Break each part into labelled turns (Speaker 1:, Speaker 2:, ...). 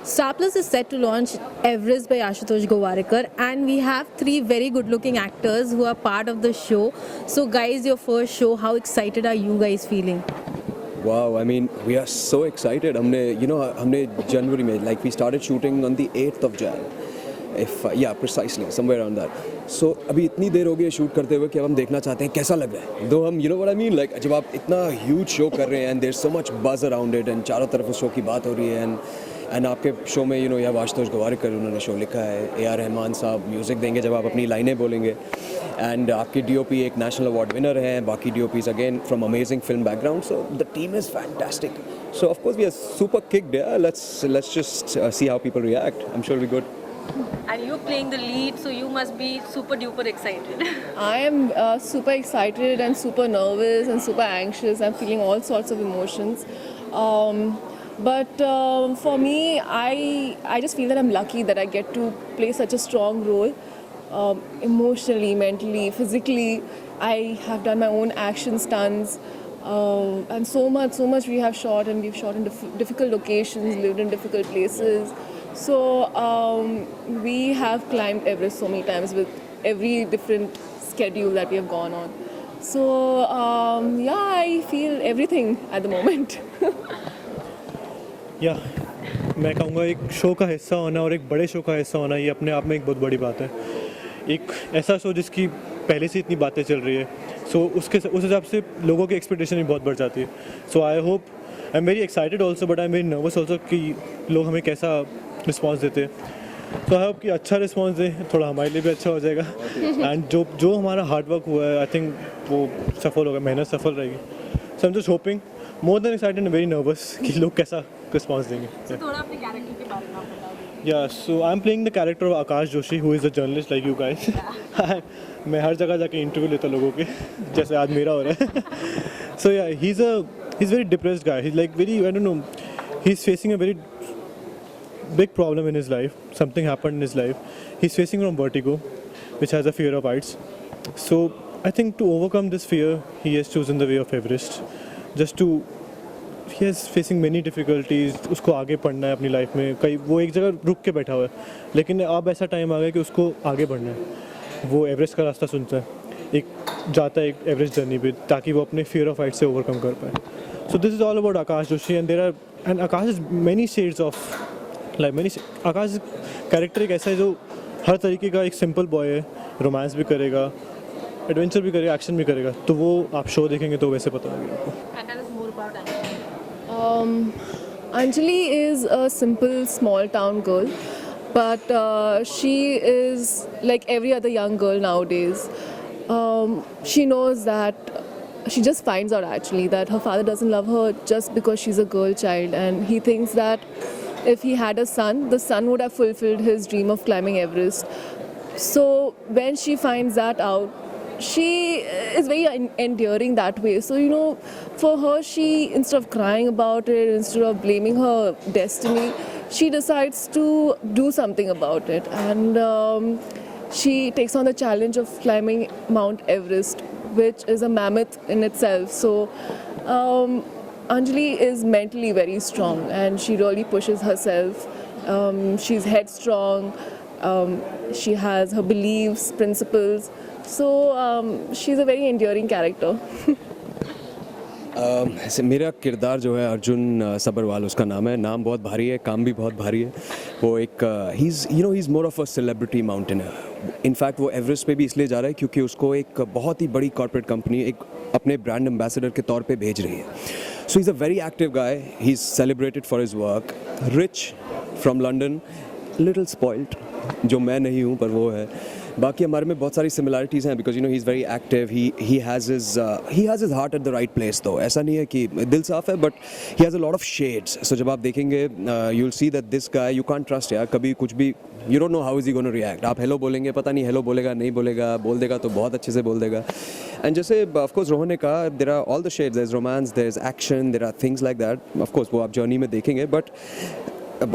Speaker 1: Star Plus is set to launch Everest by Ashutosh Gowarikar, and we have three very good-looking actors who are part of the show. So, guys, your first show, how excited are you guys feeling?
Speaker 2: Wow, I mean, we are so excited. हमने January में, like we started shooting on the 8th of Jan. Yeah, precisely, somewhere around that. So अभी इतनी देर हो गई है shoot करते हुए कि अब हम देखना चाहते हैं कैसा लग रहा है. Though हम, you know what I mean, like जब आप इतना huge show कर रहे हैं and there's so much buzz around it and चारों तरफ उस show की बात हो रही है and आपके शो में यह आशुतोष गोवारिकर उन्होंने शो लिखा है, A.R. रहमान साहब म्यूज़िक देंगे जब आप अपनी लाइनें बोलेंगे एंड आपकी डीओपी एक नेशनल अवार्ड विनर हैं, बाकी DOPs again from amazing film background, so the team is fantastic. So of course we are super kicked. Let's just see how people react. I'm sure it'll be good.
Speaker 3: And you're playing the lead, so you must be super duper excited.
Speaker 4: I am super excited and super nervous and super anxious. I'm feeling all sorts of emotions. But for me, I just feel that I'm lucky that I get to play such a strong role. Emotionally, mentally, physically, I have done my own action stunts. And so much we have shot, and we've shot in difficult locations, lived in difficult places. So we have climbed Everest so many times with every different schedule that we have gone on. So yeah, I feel everything at the moment.
Speaker 5: या मैं कहूँगा एक show का हिस्सा होना और एक बड़े शो का हिस्सा होना ये अपने आप में एक बहुत बड़ी बात है. एक ऐसा शो जिसकी पहले से इतनी बातें चल रही है, सो उस हिसाब से लोगों की एक्सपेक्टेशन भी बहुत बढ़ जाती है. So I hope, I am very excited also, but I am very nervous also कि लोग हमें कैसा रिस्पॉन्स देते हैं. तो आई होप कि अच्छा रिस्पॉन्स दें, थोड़ा हमारे लिए भी अच्छा हो जाएगा. एंड जो हमारा हार्ड वर्क हुआ है, आई थिंक वो सफल होगा, मेहनत सफल रहेगी. So I am just hoping, more than excited and very nervous कि लोग कैसा रिस्पॉन्स देंगे.
Speaker 3: थोड़ा अपने कैरेक्टर के बारे में आप बता दीजिए.
Speaker 5: Yeah, so I'm playing the character of Akash Joshi, who is a journalist like you guys. मैं हर जगह जाके इंटरव्यू लेता लोगों के, जैसे आज मेरा हो रहा है. So yeah, he's very depressed guy. He's like very, I don't know, he's facing a very big problem in his life. Something happened in his life. He's facing from vertigo, which has a fear of heights. So I think to overcome this fear, he has chosen the way of Everest. He is facing many difficulties. उसको आगे पढ़ना है अपनी life में. कई वो एक जगह रुक के बैठा हुआ है, लेकिन अब ऐसा टाइम आ गया कि उसको आगे बढ़ना है. वो एवरेस्ट का रास्ता सुनता है, जाता है एक एवरेस्ट जर्नी पे, ताकि वो अपने फियर ऑफ हाइट से ओवरकम कर पाए. So this is all about Akash Joshi and Akash is many shades of like Akash character एक ऐसा है जो हर तरीके का एक सिंपल बॉय है. रोमांस भी करेगा, एडवेंचर भी करेगा, एक्शन भी करेगा. तो वो आप शो देखेंगे तो वैसे पता लगेगा आपको.
Speaker 3: And tell us more about Anjali.
Speaker 4: Anjali is a simple small town girl, but she is like every other young girl nowadays. She knows that she just finds out actually that her father doesn't love her just because she's a girl child, and he thinks that if he had a son, the son would have fulfilled his dream of climbing Everest. So when she finds that out, she is very enduring that way. So for her, she, instead of crying about it, instead of blaming her destiny, she decides to do something about it, and she takes on the challenge of climbing Mount Everest, which is a mammoth in itself. So Anjali is mentally very strong, and she really pushes herself. She's headstrong. She has her beliefs, principles. So she's a very enduring character.
Speaker 2: मेरा किरदार जो है अर्जुन सबरवाल उसका नाम है. नाम बहुत भारी है, काम भी बहुत भारी है. वो एक he's more of a celebrity mountaineer. In fact वो एवरेस्ट पे भी इसलिए जा रहा है क्योंकि उसको एक बहुत ही बड़ी कॉर्पोरेट कंपनी एक अपने ब्रांड एम्बेसडर के तौर पे भेज रही है. So he is a very active guy. He is celebrated for his work. Rich from London, little spoiled, जो मैं नहीं हूँ पर वो है. बाकी हमारे में बहुत सारी सिमिलैरिटीज़ हैं because he is very active. He has his heart at the right place. तो ऐसा नहीं है कि दिल साफ है, but he has a lot of shades. So जब आप देखेंगे you will see that this guy you can't trust. यार कभी कुछ भी you don't know how is he gonna react. आप हेलो बोलेंगे, पता नहीं हेलो बोलेगा नहीं बोलेगा, बोल देगा तो बहुत अच्छे से बोल देगा. एंड जैसे ऑफकोर्स रोहन ने कहा, there are all the shades. There is romance, there is action, there are things like that. Of course वो आप जर्नी में देखेंगे, but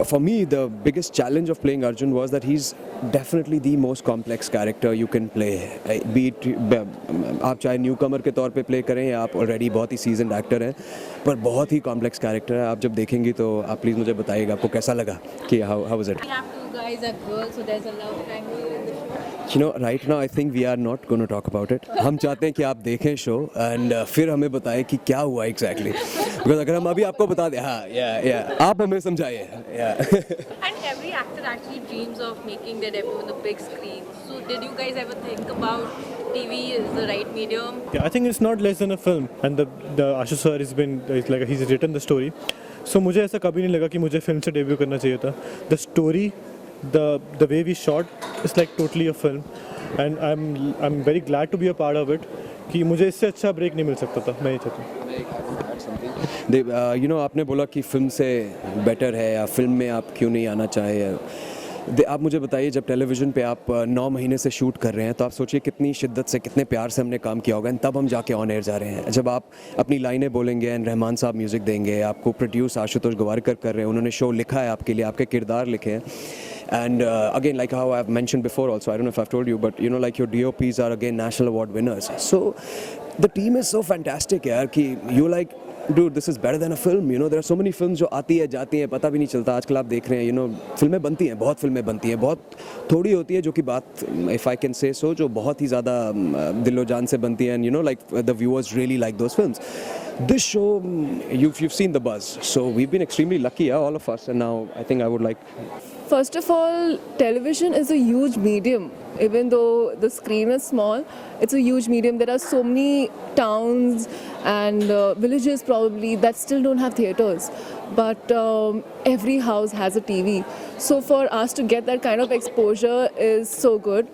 Speaker 2: for me, the biggest challenge of playing Arjun was that he's definitely the most complex character you can play. Be it आप चाहे newcomer के तौर पे play करें या आप ऑलरेडी बहुत ही सीजनड एक्टर हैं, पर बहुत ही कॉम्प्लेक्स कैरेक्टर है. आप जब देखेंगी तो आप प्लीज़ मुझे बताइएगा आपको कैसा लगा कि how was it?
Speaker 1: We have two guys are girls, so there's a love triangle in the show.
Speaker 2: You know, right now I think we are not going to talk about it. हम चाहते हैं कि आप देखें show and फिर हमें बताएं कि क्या हुआ एग्जैक्टली. बिकॉज अगर हम अभी आपको बता दें, हाँ या आप हमें समझाइए.
Speaker 3: And every actor actually dreams of making their debut on the big screen. So did you guys ever think about TV is the right medium?
Speaker 5: Yeah, I think it's not less than a film, and the Ashu sir has been he's written the story. So मुझे ऐसा कभी नहीं लगा कि मुझे film से debut करना चाहिए था. The story, the way we shot is like totally a film, and I'm very glad to be a part of it. कि मुझे इससे अच्छा ब्रेक नहीं मिल सकता था. मैं ये चाहता हूँ.
Speaker 2: यू नो, आपने बोला कि फिल्म से बेटर है या फिल्म में आप क्यों नहीं आना चाहे. आप मुझे बताइए, जब टेलीविज़न पे आप 9 महीने से शूट कर रहे हैं तो आप सोचिए कितनी शिद्दत से, कितने प्यार से हमने काम किया होगा, एंड तब हम जाके ऑन एयर जा रहे हैं. जब आप अपनी लाइनें बोलेंगे एंड रहमान साहब म्यूज़िक देंगे, आपको प्रोड्यूस आशुतोष गोवारिकर कर रहे हैं, उन्होंने शो लिखा है आपके लिए, आपके किरदार लिखे हैं. And again, like how I've mentioned before also, I don't know if I've told you, but you know, like your DOPs are again national award winners. So the team is so fantastic, यार, कि you like, dude, this is better than a film. You know, there are so many films जो आती है जाती हैं, पता भी नहीं चलता. आजकल आप देख रहे हैं, you know, फिल्में बनती हैं, बहुत फिल्में बनती हैं, बहुत थोड़ी होती है जो कि बात, if I can say so, जो बहुत ही ज़्यादा दिलो जान से बनती हैं, and you know, like the viewers really like those films. This show, you've seen the buzz, so we've been extremely lucky, yeah, all of us, and now I think I would like.
Speaker 4: First of all, television is a huge medium. Even though the screen is small, it's a huge medium. There are so many towns and villages probably that still don't have theatres. But every house has a TV. So for us to get that kind of exposure is so good.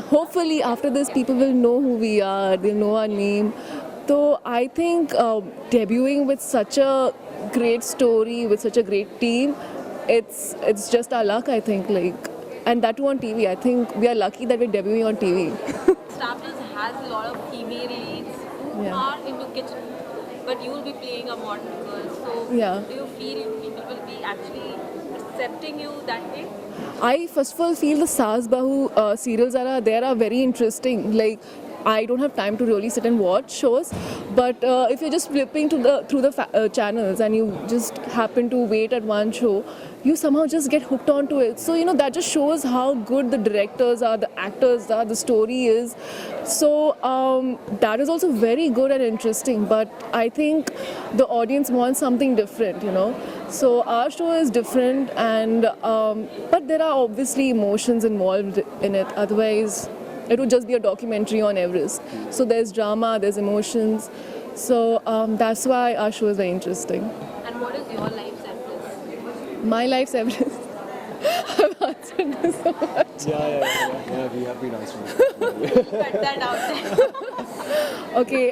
Speaker 4: Hopefully after this people will know who we are, they'll know our name. So I think debuting with such a great story, with such a great team, it's just our luck, I think, like, and that too on TV. I think we are lucky that we're debuting on TV.
Speaker 3: Star Plus has a lot of female leads who
Speaker 4: Yeah.
Speaker 3: are into kitchen, but you will be playing a modern girl. So
Speaker 4: Yeah.
Speaker 3: do you feel people will be actually accepting you that way?
Speaker 4: I first of all feel the Saas Bahu serials are very interesting. Like, I don't have time to really sit and watch shows, but if you're just flipping through the channels and you just happen to wait at one show, you somehow just get hooked onto it. So you know, that just shows how good the directors are, the actors are, the story is. So that is also very good and interesting. But I think the audience wants something different, you know. So our show is different, and but there are obviously emotions involved in it. Otherwise, it would just be a documentary on Everest. So there's drama, there's emotions. So that's why our show is very interesting.
Speaker 3: And what is your life's Everest?
Speaker 4: My life's Everest. I've answered this so much.
Speaker 2: Yeah, we have been answering.
Speaker 3: Cut that out there.
Speaker 4: Okay,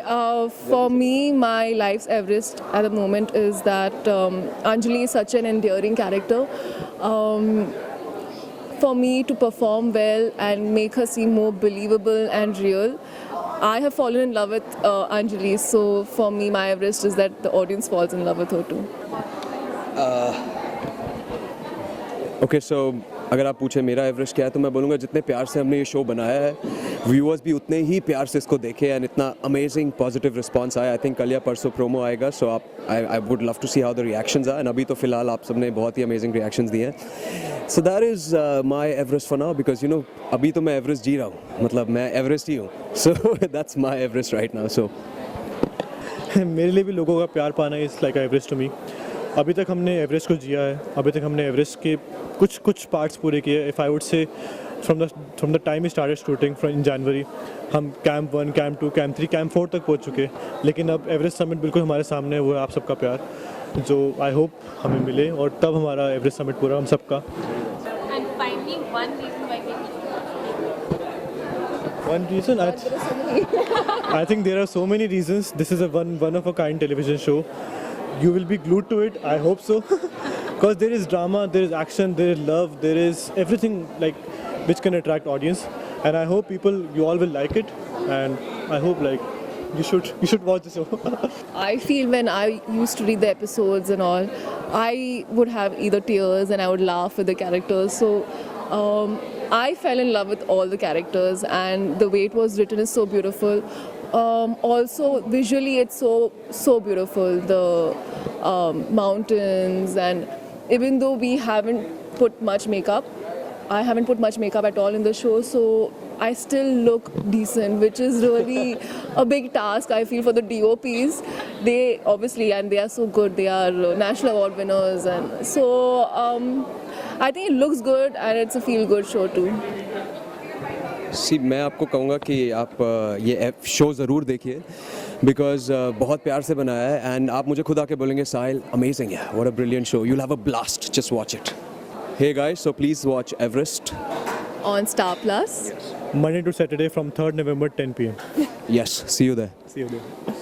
Speaker 4: for me, my life's Everest at the moment is that Anjali is such an endearing character. For me to perform well and make her seem more believable and real, I have fallen in love with Anjali. So for me, my Everest is that the audience falls in love with her too.
Speaker 2: Okay, so अगर आप पूछे मेरा Everest क्या है तो मैं बोलूँगा जितने प्यार से हमने ये शो बनाया है, व्यूअर्स भी उतने ही प्यार से इसको देखे एंड इतना अमेजिंग पॉजिटिव रिस्पांस आया. आई थिंक कल या परसों प्रोमो आएगा, सो आप I would love to see how the reactions are. And अभी तो फिलहाल आप सबने बहुत ही अमेजिंग रिएक्शंस दिए हैं. So that is my Everest for now, because you know अभी तो मैं एवरेस्ट जी रहा हूँ, मतलब मैं एवरेस्ट ही हूँ. So that's my Everest right now. So
Speaker 5: मेरे लिए भी लोगों का प्यार पाना is like Everest to me. अभी तक हमने एवरेस्ट को जिया है. अभी तक हमने एवरेस्ट के कुछ पार्ट्स पूरे किए. If I would say from the time we started shooting from in January, हम कैंप 1, कैंप 2, कैंप 3, कैंप 4 तक पहुंच चुके. लेकिन अब एवरेस्ट समिट बिल्कुल हमारे सामने है. वो है आप सबका प्यार जो आई होप हमें मिले, और तब हमारा एवरेस्ट समिट पूरा हम सबका.
Speaker 3: And finally, one reason why we
Speaker 5: One reason, I think there are so many reasons. This is a one of a kind television show. You will be glued to it. I hope so, because there is drama, there is action, there is love, there is everything like which can attract audience. And I hope you all will like it. And I hope like You should watch the show.
Speaker 4: I feel when I used to read the episodes and all, I would have either tears and I would laugh with the characters. So I fell in love with all the characters, and the way it was written is so beautiful. Also, visually, it's so beautiful. The mountains, and even though we haven't put much makeup, I haven't put much makeup at all in the show, so I still look decent, which is really a big task, I feel, for the DOPs. They obviously, and they are so good, they are national award winners, and so I think it looks good and it's a feel-good show too.
Speaker 2: सी मैं आपको कहूँगा कि आप ये show ज़रूर देखिए because बहुत प्यार से बनाया है एंड आप मुझे खुद आके बोलेंगे साहिल अमेजिंग है what a brilliant show you will have a blast just watch it hey guys so please watch Everest
Speaker 4: On Star Plus.
Speaker 5: Monday to Saturday from 3rd November 10 p.m.
Speaker 2: Yes see you there
Speaker 5: See you there.